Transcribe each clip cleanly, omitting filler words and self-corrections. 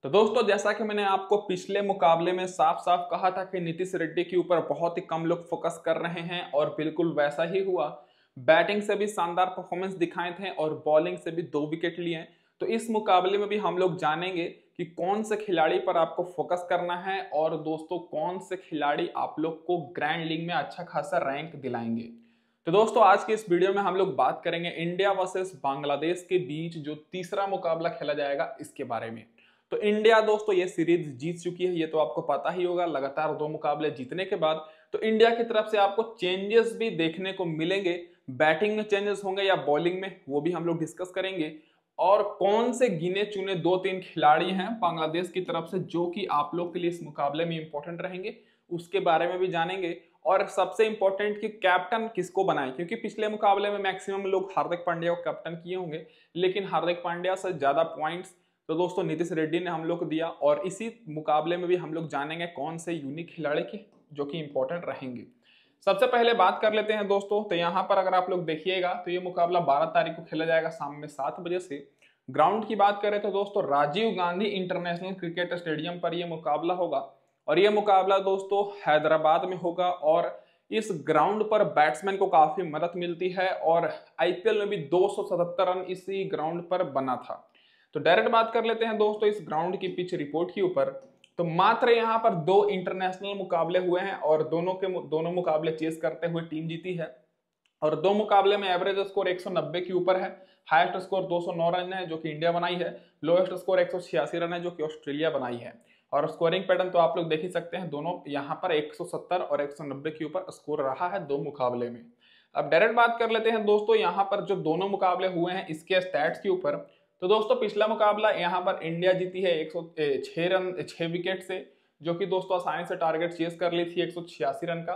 तो दोस्तों, जैसा कि मैंने आपको पिछले मुकाबले में साफ साफ कहा था कि नीतीश रेड्डी के ऊपर बहुत ही कम लोग फोकस कर रहे हैं और बिल्कुल वैसा ही हुआ। बैटिंग से भी शानदार परफॉर्मेंस दिखाए थे और बॉलिंग से भी 2 विकेट लिए। तो इस मुकाबले में भी हम लोग जानेंगे कि कौन से खिलाड़ी पर आपको फोकस करना है और दोस्तों कौन से खिलाड़ी आप लोग को ग्रैंड लीग में अच्छा खासा रैंक दिलाएंगे। तो दोस्तों, आज की इस वीडियो में हम लोग बात करेंगे इंडिया वर्सेस बांग्लादेश के बीच जो तीसरा मुकाबला खेला जाएगा इसके बारे में। तो इंडिया दोस्तों ये सीरीज जीत चुकी है, ये तो आपको पता ही होगा। लगातार 2 मुकाबले जीतने के बाद तो इंडिया की तरफ से आपको चेंजेस भी देखने को मिलेंगे। बैटिंग में चेंजेस होंगे या बॉलिंग में, वो भी हम लोग डिस्कस करेंगे। और कौन से गिने चुने 2-3 खिलाड़ी हैं बांग्लादेश की तरफ से जो कि आप लोग के लिए इस मुकाबले में इंपॉर्टेंट रहेंगे, उसके बारे में भी जानेंगे। और सबसे इंपॉर्टेंट कि कैप्टन किसको बनाए, क्योंकि पिछले मुकाबले में मैक्सिमम लोग हार्दिक पांड्या को कैप्टन किए होंगे, लेकिन हार्दिक पांड्या से ज्यादा पॉइंट्स तो दोस्तों नीतीश रेड्डी ने हम लोग को दिया। और इसी मुकाबले में भी हम लोग जानेंगे कौन से यूनिक खिलाड़ी के जो कि इंपॉर्टेंट रहेंगे। सबसे पहले बात कर लेते हैं दोस्तों, तो यहाँ पर अगर आप लोग देखिएगा तो ये मुकाबला 12 तारीख को खेला जाएगा शाम में 7 बजे से। ग्राउंड की बात करें तो दोस्तों Rajiv Gandhi international cricket stadium पर यह मुकाबला होगा। और यह मुकाबला दोस्तों हैदराबाद में होगा। और इस ग्राउंड पर बैट्समैन को काफी मदद मिलती है और आईपीएल में भी 277 रन इसी ग्राउंड पर बना था। तो डायरेक्ट बात कर लेते हैं दोस्तों इस ग्राउंड की पिच रिपोर्ट के ऊपर। तो मात्र यहाँ पर 2 इंटरनेशनल मुकाबले हुए हैं और दोनों मुकाबले चेस करते हुए टीम जीती है। और 2 मुकाबले में एवरेज स्कोर 190 के ऊपर है। हाईएस्ट स्कोर 209 रन है जो कि इंडिया बनाई है। लोएस्ट स्कोर 186 रन है जो कि ऑस्ट्रेलिया बनाई है। और स्कोरिंग पैटर्न तो आप लोग देख ही सकते हैं, दोनों यहाँ पर 170 और 190 के ऊपर स्कोर रहा है 2 मुकाबले में। अब डायरेक्ट बात कर लेते हैं दोस्तों यहाँ पर जो दोनों मुकाबले हुए हैं इसके स्टैट्स के ऊपर। तो दोस्तों पिछला मुकाबला यहाँ पर इंडिया जीती है 106 रन 6 विकेट से, जो कि दोस्तों आसानी से टारगेट चेस कर ली थी 186 रन का।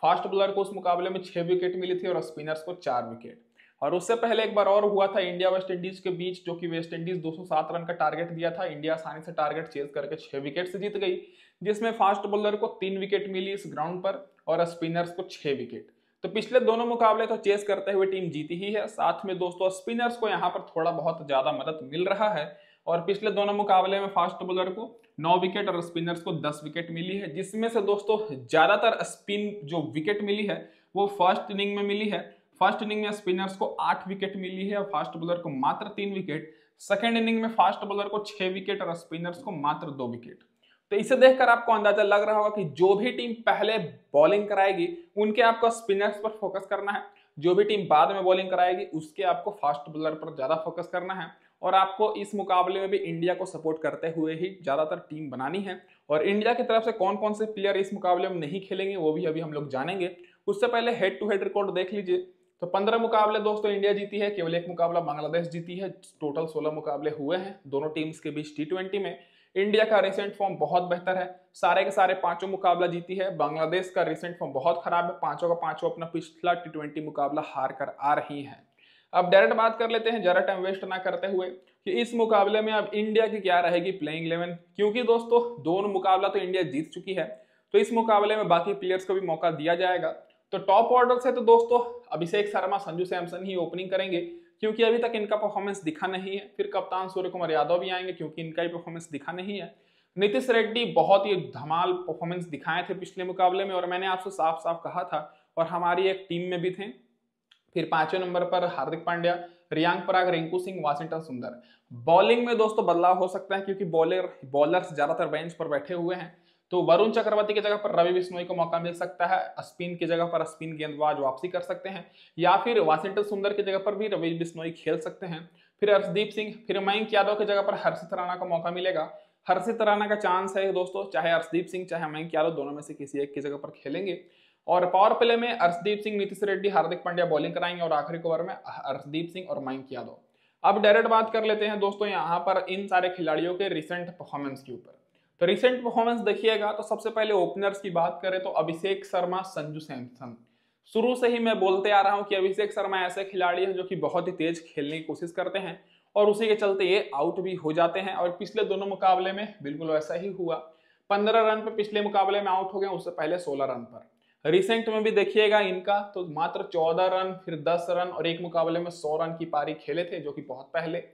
फास्ट बॉलर को उस मुकाबले में 6 विकेट मिली थी और स्पिनर्स को 4 विकेट। और उससे पहले एक बार और हुआ था इंडिया वेस्ट इंडीज के बीच, जो कि वेस्ट इंडीज 207 रन का टारगेट दिया था। इंडिया आसानी से टारगेट चेस करके 6 विकेट से जीत गई, जिसमें फास्ट बॉलर को 3 विकेट मिली इस ग्राउंड पर और स्पिनर्स को 6 विकेट। तो पिछले दोनों मुकाबले तो चेस करते हुए टीम जीती ही है, साथ में दोस्तों स्पिनर्स को यहाँ पर थोड़ा बहुत ज्यादा मदद मिल रहा है। और पिछले दोनों मुकाबले में फास्ट बॉलर को 9 विकेट और स्पिनर्स को 10 विकेट मिली है, जिसमें से दोस्तों ज्यादातर स्पिन जो विकेट मिली है वो फर्स्ट इनिंग में मिली है। फर्स्ट इनिंग में स्पिनर्स को 8 विकेट मिली है और फास्ट बॉलर को मात्र 3 विकेट। सेकेंड इनिंग में फास्ट बॉलर को 6 विकेट और स्पिनर्स को मात्र 2 विकेट। तो इसे देखकर आपको अंदाजा लग रहा होगा कि जो भी टीम पहले बॉलिंग कराएगी उनके आपको स्पिनर्स पर फोकस करना है, जो भी टीम बाद में बॉलिंग कराएगी उसके आपको फास्ट बॉलर पर ज्यादा फोकस करना है। और आपको इस मुकाबले में भी इंडिया को सपोर्ट करते हुए ही ज्यादातर टीम बनानी है। और इंडिया की तरफ से कौन कौन से प्लेयर इस मुकाबले में नहीं खेलेंगे वो भी अभी हम लोग जानेंगे। उससे पहले हेड टू हेड रिकॉर्ड देख लीजिए। तो 15 मुकाबले दोस्तों इंडिया जीती है, केवल 1 मुकाबला बांग्लादेश जीती है। टोटल 16 मुकाबले हुए हैं दोनों टीम्स के बीच T20 में। इंडिया का रिसेंट फॉर्म बहुत बेहतर है, सारे के सारे 5 मुकाबला जीती है। बांग्लादेश का रिसेंट फॉर्म बहुत खराब है, 5 का 5 अपना पिछला T20 मुकाबला हार कर आ रही है। अब डायरेक्ट बात कर लेते हैं जरा टाइम वेस्ट ना करते हुए कि इस मुकाबले में अब इंडिया की क्या रहेगी प्लेइंग 11, क्योंकि दोस्तों दोनों मुकाबला तो इंडिया जीत चुकी है। तो इस मुकाबले में बाकी प्लेयर्स को भी मौका दिया जाएगा। तो टॉप ऑर्डर से तो दोस्तों अभिषेक शर्मा संजू सैमसन ही ओपनिंग करेंगे, क्योंकि अभी तक इनका परफॉर्मेंस दिखा नहीं है। फिर कप्तान सूर्य कुमार यादव भी आएंगे क्योंकि इनका ही परफॉर्मेंस दिखा नहीं है। नीतीश रेड्डी बहुत ही धमाल परफॉर्मेंस दिखाए थे पिछले मुकाबले में और मैंने आपसे साफ साफ कहा था और हमारी एक टीम में भी थे। फिर 5वें नंबर पर हार्दिक पांड्या, रियांक पराग, रिंकू सिंह, वाशिंगटन सुंदर। बॉलिंग में दोस्तों बदलाव हो सकता है क्योंकि बॉलर्स ज्यादातर बेंच पर बैठे हुए हैं। तो वरुण चक्रवर्ती की जगह पर रवि बिश्नोई को मौका मिल सकता है, स्पिन की जगह पर स्पिन गेंदबाज वापसी कर सकते हैं, या फिर वाशिंगटन सुंदर की जगह पर भी रवि बिश्नोई खेल सकते हैं। फिर अर्शदीप सिंह, फिर मयंक यादव की जगह पर हर्षित राणा को मौका मिलेगा। हर्षित राणा का चांस है दोस्तों, चाहे अर्शदीप सिंह चाहे मयंक यादव दोनों में से किसी एक की जगह पर खेलेंगे। और पावर प्ले में अर्शदीप सिंह, नीतीश रेड्डी, हार्दिक पांड्या बॉलिंग कराएंगे और आखिरी ओवर में अर्शदीप सिंह और मयंक यादव। अब डायरेक्ट बात कर लेते हैं दोस्तों यहाँ पर इन सारे खिलाड़ियों के रिसेंट परफॉर्मेंस के ऊपर। तो रिसेंट परफॉर्मेंस देखिएगा तो सबसे पहले ओपनर्स की बात करें तो अभिषेक शर्मा, संजू सैमसन। शुरू से ही मैं बोलते आ रहा हूं कि अभिषेक शर्मा ऐसे खिलाड़ी हैं जो कि बहुत ही तेज खेलने की कोशिश करते हैं और उसी के चलते ये आउट भी हो जाते हैं। और पिछले दोनों मुकाबले में बिल्कुल वैसा ही हुआ। 15 रन पर पिछले मुकाबले में आउट हो गए, उससे पहले 16 रन पर। रिसेंट में भी देखिएगा इनका तो मात्र 14 रन, फिर 10 रन और एक मुकाबले में 100 रन की पारी खेले थे, जो कि बहुत पहले।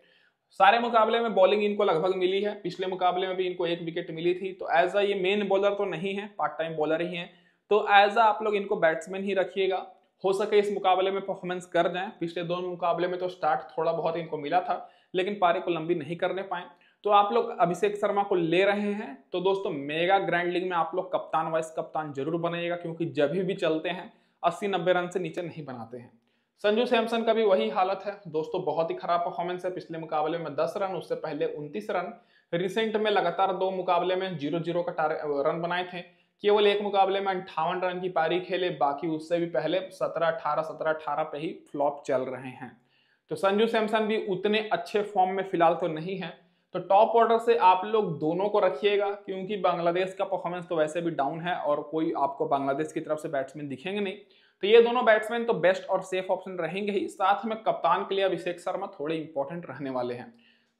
सारे मुकाबले में बॉलिंग इनको लगभग मिली है, पिछले मुकाबले में भी इनको 1 विकेट मिली थी। तो एज अ ये मेन बॉलर तो नहीं है, पार्ट टाइम बॉलर ही है, तो एज अ आप लोग इनको बैट्समैन ही रखिएगा। हो सके इस मुकाबले में परफॉर्मेंस कर जाएं। पिछले दोनों मुकाबले में तो स्टार्ट थोड़ा बहुत इनको मिला था, लेकिन पारी को लंबी नहीं करने पाए। तो आप लोग अभिषेक शर्मा को ले रहे हैं तो दोस्तों मेगा ग्रैंड लीग में आप लोग कप्तान वाइस कप्तान जरूर बनेगा, क्योंकि जब भी चलते हैं 80-90 रन से नीचे नहीं बनाते हैं। संजू सैमसन का भी वही हालत है दोस्तों, बहुत ही खराब परफॉर्मेंस है। पिछले मुकाबले में 10 रन, उससे पहले 29 रन। रिसेंट में लगातार 2 मुकाबले में 0-0 का रन बनाए थे। केवल एक मुकाबले में 58 रन की पारी खेले, बाकी उससे भी पहले 17-18 पे ही फ्लॉप चल रहे हैं। तो संजू सैमसन भी उतने अच्छे फॉर्म में फिलहाल तो नहीं है। तो टॉप ऑर्डर से आप लोग दोनों को रखिएगा, क्योंकि बांग्लादेश का परफॉर्मेंस तो वैसे भी डाउन है और कोई आपको बांग्लादेश की तरफ से बैट्समैन दिखेंगे नहीं। तो ये दोनों बैट्समैन तो बेस्ट और सेफ ऑप्शन रहेंगे ही। साथ में कप्तान के लिए अभिषेक शर्मा थोड़े इंपॉर्टेंट रहने वाले हैं।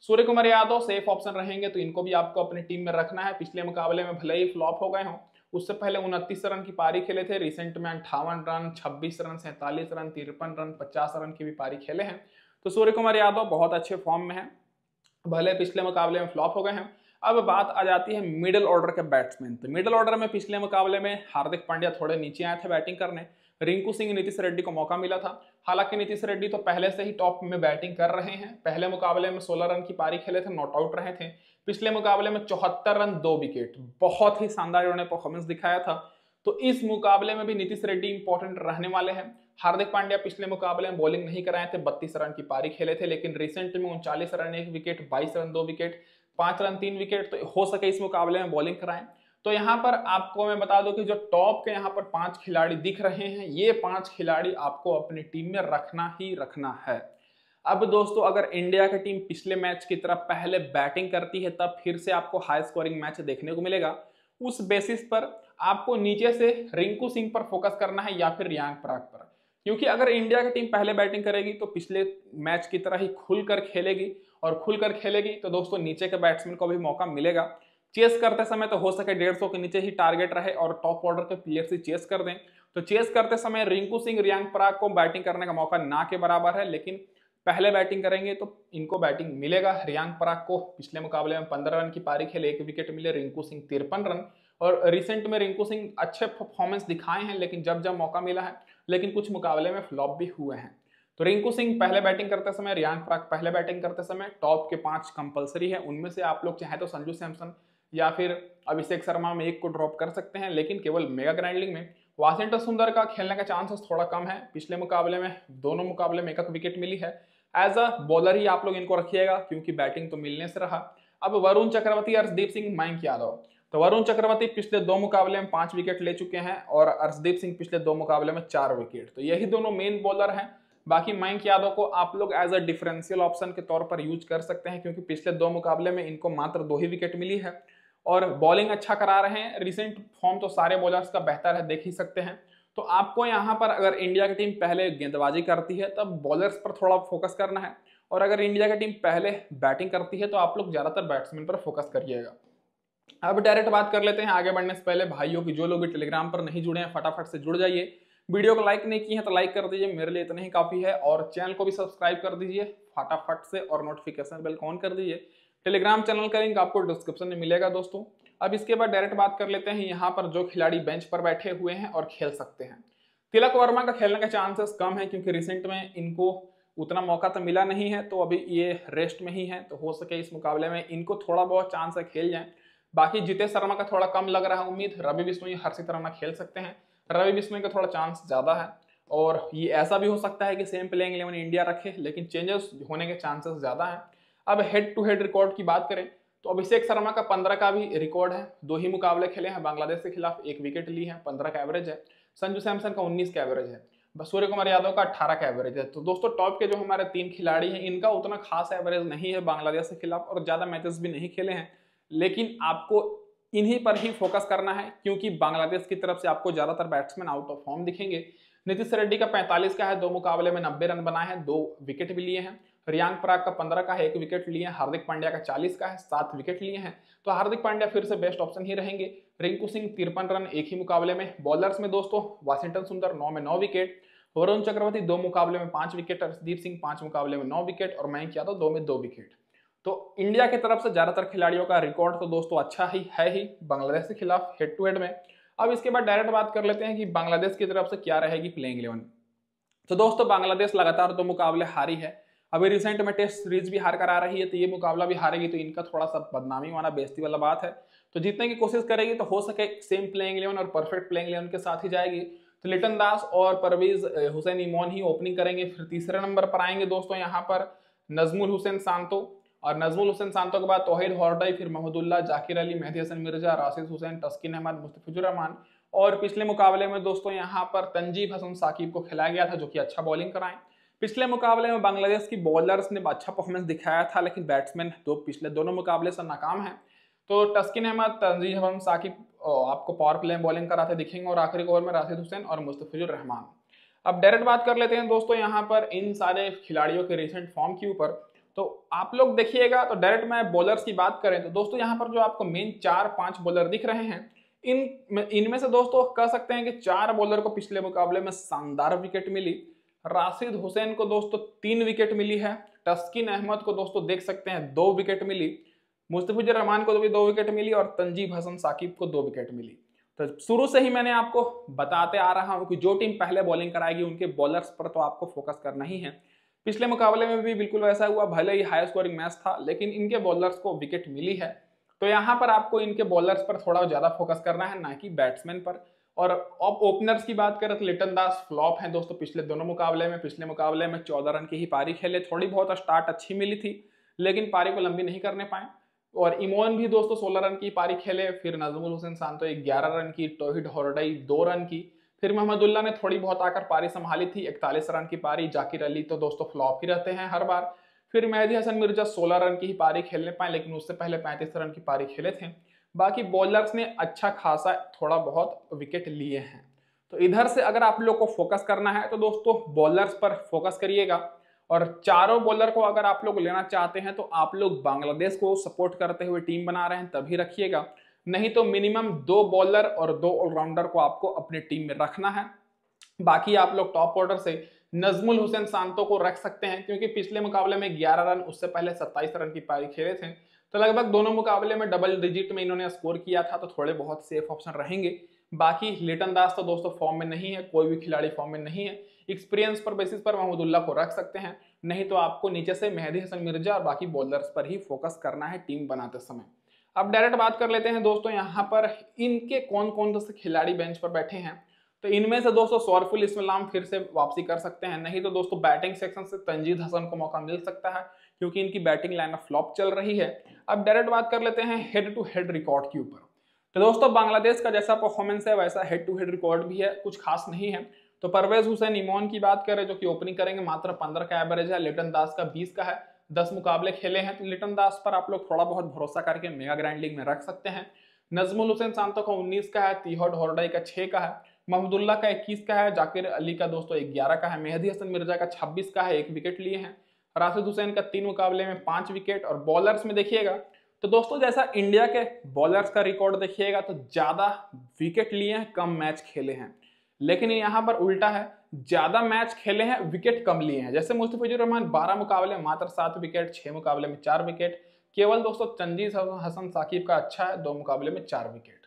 सूर्य कुमार यादव सेफ ऑप्शन रहेंगे, तो इनको भी आपको अपनी टीम में रखना है। पिछले मुकाबले में भले ही फ्लॉप हो गए हों, उससे पहले 29 रन की पारी खेले थे। रिसेंट में 58 run, 26 run, 47 run, 53 run, 50 run की भी पारी खेले हैं। तो सूर्य कुमार यादव बहुत अच्छे फॉर्म में है, भले पिछले मुकाबले में फ्लॉप हो गए हैं। अब बात आ जाती है मिडिल ऑर्डर के बैट्समैन। तो मिडिल ऑर्डर में पिछले मुकाबले में हार्दिक पांड्या थोड़े नीचे आए थे बैटिंग करने। रिंकू सिंह, नीतीश रेड्डी को मौका मिला था। हालांकि नीतीश रेड्डी तो पहले से ही टॉप में बैटिंग कर रहे हैं। पहले मुकाबले में 16 रन की पारी खेले थे, नॉट आउट रहे थे। पिछले मुकाबले में 74 रन, 2 विकेट, बहुत ही शानदार इन्होंने परफॉर्मेंस दिखाया था। तो इस मुकाबले में भी नीतीश रेड्डी इंपॉर्टेंट रहने वाले हैं। हार्दिक पांड्या पिछले मुकाबले में बॉलिंग नहीं कराए थे, 32 रन की पारी खेले थे, लेकिन रिसेंट में 39 run 1 wicket, 22 run 2 wicket, 5 run 3 wicket. तो हो सके इस मुकाबले में बॉलिंग कराएं। तो यहाँ पर आपको मैं बता दूं कि जो टॉप के यहाँ पर 5 खिलाड़ी दिख रहे हैं, ये 5 खिलाड़ी आपको अपनी टीम में रखना ही रखना है। अब दोस्तों अगर इंडिया की टीम पिछले मैच की तरह पहले बैटिंग करती है, तब फिर से आपको हाई स्कोरिंग मैच देखने को मिलेगा। उस बेसिस पर आपको नीचे से रिंकू सिंह पर फोकस करना है या फिर रियांक पराग पर, क्योंकि अगर इंडिया की टीम पहले बैटिंग करेगी तो पिछले मैच की तरह ही खुलकर खेलेगी, और खुलकर खेलेगी तो दोस्तों नीचे के बैट्समैन को भी मौका मिलेगा। चेस करते समय तो हो सके 150 के नीचे ही टारगेट रहे और टॉप ऑर्डर के प्लेयर से चेस कर दें। तो चेस करते समय रिंकू सिंह, रियांक पराग को बैटिंग करने का मौका ना के बराबर है, लेकिन पहले बैटिंग करेंगे तो इनको बैटिंग मिलेगा। रियांक पराग को पिछले मुकाबले में 15 रन की पारी खेले, 1 विकेट मिले। रिंकू सिंह 53 रन, और रिसेंट में रिंकू सिंह अच्छे परफॉर्मेंस दिखाए हैं, लेकिन जब जब मौका मिला है, लेकिन कुछ मुकाबले में फ्लॉप भी हुए हैं। तो रिंकू सिंह पहले बैटिंग करते समय, रियांक पराग पहले बैटिंग करते समय, टॉप के 5 कंपलसरी है। उनमें से आप लोग चाहे तो संजू सैमसन या फिर अभिषेक शर्मा में एक को ड्रॉप कर सकते हैं, लेकिन केवल मेगा ग्रैंड लीग में वाशिंगटन सुंदर का खेलने का चांसेस थोड़ा कम है। पिछले मुकाबले में दोनों मुकाबले में 1 विकेट मिली है। एज अ बॉलर ही आप लोग इनको रखिएगा, क्योंकि बैटिंग तो मिलने से रहा। अब वरुण चक्रवर्ती, अर्शदीप सिंह, मयंक यादव। तो वरुण चक्रवर्ती पिछले 2 मुकाबले में 5 विकेट ले चुके हैं, और अर्शदीप सिंह पिछले 2 मुकाबले में 4 विकेट। तो यही दोनों मेन बॉलर हैं। बाकी मयंक यादव को आप लोग एज अ डिफरेंशियल ऑप्शन के तौर पर यूज कर सकते हैं, क्योंकि पिछले 2 मुकाबले में इनको मात्र 2 ही विकेट मिली है, और बॉलिंग अच्छा करा रहे हैं। रिसेंट फॉर्म तो सारे बॉलर्स का बेहतर है, देख ही सकते हैं। तो आपको यहाँ पर अगर इंडिया की टीम पहले गेंदबाजी करती है, तब बॉलर्स पर थोड़ा फोकस करना है, और अगर इंडिया की टीम पहले बैटिंग करती है, तो आप लोग ज्यादातर बैट्समैन पर फोकस करिएगा। अब डायरेक्ट बात कर लेते हैं। आगे बढ़ने से पहले भाइयों की, जो लोग टेलीग्राम पर नहीं जुड़े हैं, फटाफट से जुड़ जाइए। वीडियो को लाइक नहीं किए हैं तो लाइक कर दीजिए, मेरे लिए इतना ही काफी है। और चैनल को भी सब्सक्राइब कर दीजिए फटाफट से, और नोटिफिकेशन बेल ऑन कर दीजिए। टेलीग्राम चैनल का लिंक आपको डिस्क्रिप्शन में मिलेगा दोस्तों। अब इसके बाद डायरेक्ट बात कर लेते हैं यहाँ पर जो खिलाड़ी बेंच पर बैठे हुए हैं और खेल सकते हैं। तिलक वर्मा का खेलने का चांसेस कम है, क्योंकि रिसेंट में इनको उतना मौका तो मिला नहीं है, तो अभी ये रेस्ट में ही है। तो हो सके इस मुकाबले में इनको थोड़ा बहुत चांस है खेल जाए। बाकी जितेश शर्मा का थोड़ा कम लग रहा है उम्मीद। रवि बिश्नोई, हर्षित राणा खेल सकते हैं। रवि बिश्नोई का थोड़ा चांस ज्यादा है, और ये ऐसा भी हो सकता है कि सेम प्लेइंग 11 इंडिया रखे, लेकिन चेंजेस होने के चांसेस ज्यादा है। अब हेड टू हेड रिकॉर्ड की बात करें तो अभिषेक शर्मा का 15 का भी रिकॉर्ड है। 2 ही मुकाबले खेले हैं, बांग्लादेश के खिलाफ 1 विकेट ली है, 15 का एवरेज है। संजू सैमसन का 19 का एवरेज है। सूर्य कुमार यादव का 18 का एवरेज है। तो दोस्तों टॉप के जो हमारे 3 खिलाड़ी हैं, इनका उतना खास एवरेज नहीं है बांग्लादेश के खिलाफ, और ज्यादा मैचेस भी नहीं खेले हैं, लेकिन आपको इन्हीं पर ही फोकस करना है, क्योंकि बांग्लादेश की तरफ से आपको ज्यादातर बैट्समैन आउट ऑफ फॉर्म दिखेंगे। नीतीश रेड्डी का 45 का है, 2 मुकाबले में 90 रन बनाए हैं, 2 विकेट भी लिए हैं। रियांक पराग का 15 का है, 1 विकेट लिए हैं। हार्दिक पांड्या का 40 का है, 7 विकेट लिए हैं। तो हार्दिक पांड्या फिर से बेस्ट ऑप्शन ही रहेंगे। रिंकू सिंह 53 रन 1 ही मुकाबले में। बॉलर्स में दोस्तों वाशिंगटन सुंदर 9 में 9 विकेट, वरुण चक्रवर्ती 2 मुकाबले में 5 विकेट, अर्शदीप सिंह 5 मुकाबले में 9 विकेट, और मयंक यादव 2 में 2 विकेट। तो इंडिया की तरफ से ज्यादातर खिलाड़ियों का रिकॉर्ड तो दोस्तों अच्छा ही बांग्लादेश के खिलाफ हेड टू हेड में। अब इसके बाद डायरेक्ट बात कर लेते हैं कि बांग्लादेश की तरफ से क्या रहेगी प्लेइंग 11। तो दोस्तों बांग्लादेश लगातार 2 मुकाबले हारी है, अभी रिसेंट में टेस्ट सीरीज भी हार कर आ रही है, तो ये मुकाबला भी हारेगी, तो इनका थोड़ा सा बदनामी वाला बेइज्जती वाला बात है। तो जीतने की कोशिश करेगी तो हो सके सेम प्लेइंग 11 और परफेक्ट प्लेइंग 11 के साथ ही जाएगी। तो लिटन दास और परवेज हुसैन इमोन ही ओपनिंग करेंगे। फिर तीसरे नंबर पर आएंगे दोस्तों यहाँ पर नजमुल हुसैन सांतो, और नजमुल हुसैन सांतो के बाद तौहीद हॉर्डई, फिर महमूदुल्लाह, जाकिर अली, मेहदी हसन मिर्जा, राशिद हुसैन, तस्किन अहमद, मुस्तफिजुर रहमान। और पिछले मुकाबले में दोस्तों यहाँ पर तंजीब हसन साकिब को खिलाया गया था जो कि अच्छा बॉलिंग कराएं। पिछले मुकाबले में बांग्लादेश की बॉलर्स ने अच्छा परफॉर्मेंस दिखाया था, लेकिन बैट्समैन पिछले दोनों मुकाबले से नाकाम है। तो तस्किन अहमद, तंजीब हसन साकिब आपको पावर प्ले में बॉलिंग कराते दिखेंगे, और आखिरी ओवर में राशिद हुसैन और मुस्तफिजुर रहमान। अब डायरेक्ट बात कर लेते हैं दोस्तों यहाँ पर इन सारे खिलाड़ियों के रिसेंट फॉर्म के ऊपर। तो आप लोग देखिएगा, तो डायरेक्ट मैं बॉलर्स की बात करें तो दोस्तों यहाँ पर जो आपको मेन 4-5 बॉलर दिख रहे हैं, इनमें से दोस्तों कह सकते हैं कि 4 बॉलर को पिछले मुकाबले में शानदार विकेट मिली। राशिद हुसैन को दोस्तों 3 विकेट मिली है, तस्किन अहमद को दोस्तों देख सकते हैं 2 विकेट मिली, मुस्तफिजुर रहमान को भी 2 विकेट मिली, और तंजीब हसन साकिब को 2 विकेट मिली। तो शुरू से ही मैंने आपको बताते आ रहा हूं कि जो टीम पहले बॉलिंग कराएगी उनके बॉलर्स पर तो आपको फोकस करना ही है। पिछले मुकाबले में भी बिल्कुल वैसा हुआ, भले ही हाई स्कोरिंग मैच था लेकिन इनके बॉलर्स को विकेट मिली है। तो यहाँ पर आपको इनके बॉलर्स पर थोड़ा ज्यादा फोकस करना है, ना कि बैट्समैन पर। और अब ओपनर्स की बात करें तो लिटन दास फ्लॉप हैं दोस्तों पिछले दोनों मुकाबले में। पिछले मुकाबले में 14 रन की ही पारी खेले, थोड़ी बहुत स्टार्ट अच्छी मिली थी लेकिन पारी को लंबी नहीं करने पाए। और इमोन भी दोस्तों 16 रन की पारी खेले, फिर नजमुल हुसैन सांतो 11 रन की, तौहीद हॉर्डई 2 रन की, फिर महमूदुल्लाह ने थोड़ी बहुत आकर पारी संभाली थी 41 रन की पारी। जाकिर अली तो दोस्तों फ्लॉप ही रहते हैं हर बार। फिर मेहदी हसन मिर्जा 16 रन की ही पारी खेलने पाए, लेकिन उससे पहले 35 रन की पारी खेले थे। बाकी बॉलर्स ने अच्छा खासा थोड़ा बहुत विकेट लिए हैं। तो इधर से अगर आप लोग को फोकस करना है तो दोस्तों बॉलर्स पर फोकस करिएगा, और चारों बॉलर को अगर आप लोग लेना चाहते हैं तो आप लोग बांग्लादेश को सपोर्ट करते हुए टीम बना रहे हैं तभी रखिएगा, नहीं तो मिनिमम 2 बॉलर और 2 ऑलराउंडर को आपको अपनी टीम में रखना है। बाकी आप लोग टॉप ऑर्डर से नजमुल हुसैन सांतो को रख सकते हैं, क्योंकि पिछले मुकाबले में 11 रन, उससे पहले 27 रन की पारी खेले थे, तो लगभग दोनों मुकाबले में डबल डिजिट में इन्होंने स्कोर किया था, तो थोड़े बहुत सेफ ऑप्शन रहेंगे। बाकी लिटन दास तो दोस्तों फॉर्म में नहीं है, कोई भी खिलाड़ी फॉर्म में नहीं है। एक्सपीरियंस पर बेसिस पर महमूदुल्लाह को रख सकते हैं, नहीं तो आपको नीचे से मेहदी हसन मिर्जा और बाकी बॉलर्स पर ही फोकस करना है टीम बनाते समय। अब डायरेक्ट बात कर लेते हैं दोस्तों यहाँ पर इनके कौन कौन से खिलाड़ी बेंच पर बैठे हैं। तो इनमें से दोस्तों सौरफुल इस्लाम फिर से वापसी कर सकते हैं, नहीं तो दोस्तों बैटिंग सेक्शन से तंजीद हसन को मौका मिल सकता है, क्योंकि इनकी बैटिंग लाइनअप फ्लॉप चल रही है। अब डायरेक्ट बात कर लेते हैं हेड टू हेड रिकॉर्ड के ऊपर। तो दोस्तों बांग्लादेश का जैसा परफॉर्मेंस है वैसा हेड टू हेड रिकॉर्ड भी है, कुछ खास नहीं है। तो परवेज हुसैन इमोन की बात करें जो कि ओपनिंग करेंगे, मात्र 15 का एवरेज है, लिटन दास का 20 का है, 10 मुकाबले खेले हैं, तो लिटन दास पर आप लोग थोड़ा बहुत भरोसा करके मेगा ग्रैंड लीग में रख सकते हैं। नजमुल हुसैन सांतो का 19 का है, तौहीद हॉर्डई का 6 का है, महमूदुल्लाह का 21 का है, जाकिर अली का दोस्तों 11 का है, मेहदी हसन मिर्जा का 26 का है, 1 विकेट लिए हैं, राशिद हुसैन का 3 मुकाबले में 5 विकेट। और बॉलर्स में देखिएगा तो दोस्तों जैसा इंडिया के बॉलर्स का रिकॉर्ड देखिएगा तो ज्यादा विकेट लिए हैं, कम मैच खेले हैं, लेकिन यहाँ पर उल्टा है, ज्यादा मैच खेले हैं, विकेट कम लिए हैं। जैसे मुस्तफिजुर रहमान 12 मुकाबले मात्र 7 विकेट, 6 मुकाबले में 4 विकेट। केवल दोस्तों तंजीद हसन साकिब का अच्छा है, 2 मुकाबले में 4 विकेट।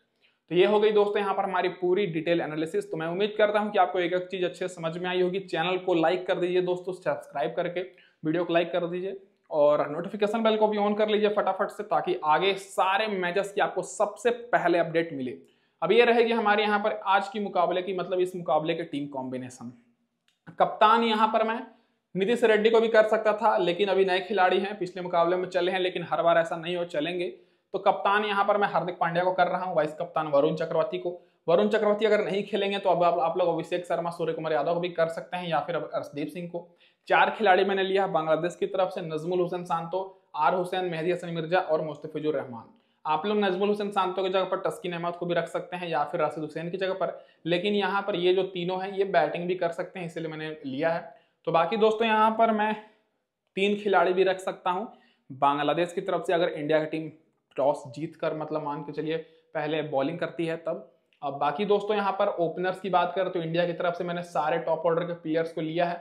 तो ये हो गई दोस्तों यहाँ पर हमारी पूरी डिटेल एनालिसिस। तो मैं उम्मीद करता हूँ कि आपको एक एक चीज अच्छे से समझ में आई होगी। चैनल को लाइक कर दीजिए दोस्तों, सब्सक्राइब करके वीडियो को लाइक कर दीजिए, और नोटिफिकेशन बेल को भी ऑन कर लीजिए फटाफट से, ताकि आगे सारे मैचेस की आपको सबसे पहले अपडेट मिले। अब ये रहेगी हमारे यहाँ पर आज की मुकाबले की, मतलब इस मुकाबले के टीम कॉम्बिनेशन। कप्तान यहाँ पर मैं नीतीश रेड्डी को भी कर सकता था, लेकिन अभी नए खिलाड़ी हैं, पिछले मुकाबले में चले हैं, लेकिन हर बार ऐसा नहीं हो चलेंगे। तो कप्तान यहाँ पर मैं हार्दिक पांड्या को कर रहा हूँ, वाइस कप्तान वरुण चक्रवर्ती को। वरुण चक्रवर्ती अगर नहीं खेलेंगे तो अब आप लोग अभिषेक शर्मा, सूर्य कुमार यादव को भी कर सकते हैं, या फिर अर्शदीप सिंह को। 4 खिलाड़ी मैंने लिया बांग्लादेश की तरफ से, नजमुल हुसैन सांतो, आर हुसैन, मेहदी हसन मिर्जा और मुस्तफिजुर रहमान। आप लोग नजमुल हुसैन सांतो की जगह पर तस्किन अहमद को भी रख सकते हैं, या फिर राशिद हुसैन की जगह पर, लेकिन यहाँ पर ये जो तीनों हैं ये बैटिंग भी कर सकते हैं, इसलिए मैंने लिया है। तो बाकी दोस्तों यहाँ पर मैं 3 खिलाड़ी भी रख सकता हूँ बांग्लादेश की तरफ से, अगर इंडिया की टीम टॉस जीत कर, मतलब मान के चलिए पहले बॉलिंग करती है तब। अब बाकी दोस्तों यहाँ पर ओपनर्स की बात करें तो इंडिया की तरफ से मैंने सारे टॉप ऑर्डर के प्लेयर्स को लिया है।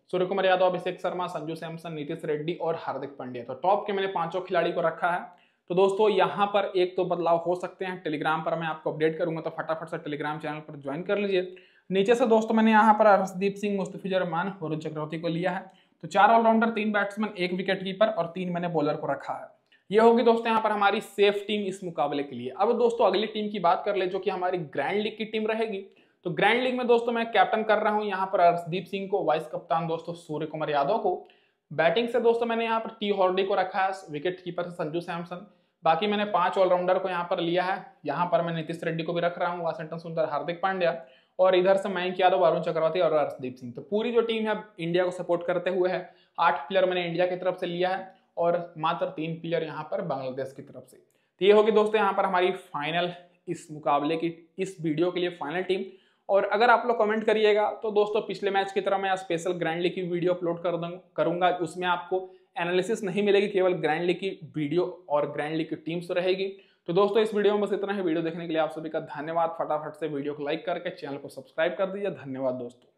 सूर्य कुमार यादव, अभिषेक शर्मा, संजू सैमसन, नीतीश रेड्डी और हार्दिक पांड्या। तो टॉप के मैंने 5 खिलाड़ी को रखा है। तो दोस्तों यहाँ पर एक तो बदलाव हो सकते हैं, टेलीग्राम पर मैं आपको अपडेट करूंगा, तो फटाफट से टेलीग्राम चैनल पर ज्वाइन कर लीजिए। नीचे से दोस्तों मैंने यहाँ पर हर्षदीप सिंह, मुस्तफिजुर रहमान, वरुण चक्रवर्ती को लिया है। तो 4 ऑलराउंडर, 3 बैट्समैन, 1 विकेट कीपर और 3 मैंने बॉलर को रखा है। ये होगी दोस्तों यहाँ पर हमारी सेफ टीम इस मुकाबले के लिए। अब दोस्तों अगली टीम की बात कर ले, जो कि हमारी ग्रैंड लीग की टीम रहेगी। तो ग्रैंड लीग में दोस्तों मैं कैप्टन कर रहा हूं यहाँ पर हर्षदीप सिंह को, वाइस कप्तान दोस्तों सूर्य कुमार यादव को। बैटिंग से दोस्तों मैंने यहाँ पर टी हॉर्डी को रखा है, विकेट कीपर से संजू सैमसन। बाकी मैंने 5 ऑलराउंडर को यहाँ पर लिया है। यहाँ पर मैं नीतीश रेड्डी को भी रख रहा हूँ, वाशिंगटन सुंदर, हार्दिक पांड्या, और इधर से मयंक यादव, वरुण चक्रवर्ती और हर्षदीप सिंह। तो पूरी जो टीम है इंडिया को सपोर्ट करते हुए है। 8 प्लेयर मैंने इंडिया की तरफ से लिया है और मात्र 3 प्लेयर यहाँ पर बांग्लादेश की तरफ से। तो ये होगी दोस्तों यहाँ पर हमारी फाइनल, इस मुकाबले की, इस वीडियो के लिए फाइनल टीम। और अगर आप लोग कमेंट करिएगा तो दोस्तों पिछले मैच की तरह मैं स्पेशल ग्रैंड लीग की वीडियो अपलोड करूंगा। उसमें आपको एनालिसिस नहीं मिलेगी, केवल ग्रैंड लीग की वीडियो और ग्रैंड लीग की टीम्स रहेगी। तो दोस्तों इस वीडियो में बस इतना ही। वीडियो देखने के लिए आप सभी का धन्यवाद। फटाफट से वीडियो को लाइक करके चैनल को सब्सक्राइब कर दीजिए। धन्यवाद दोस्तों।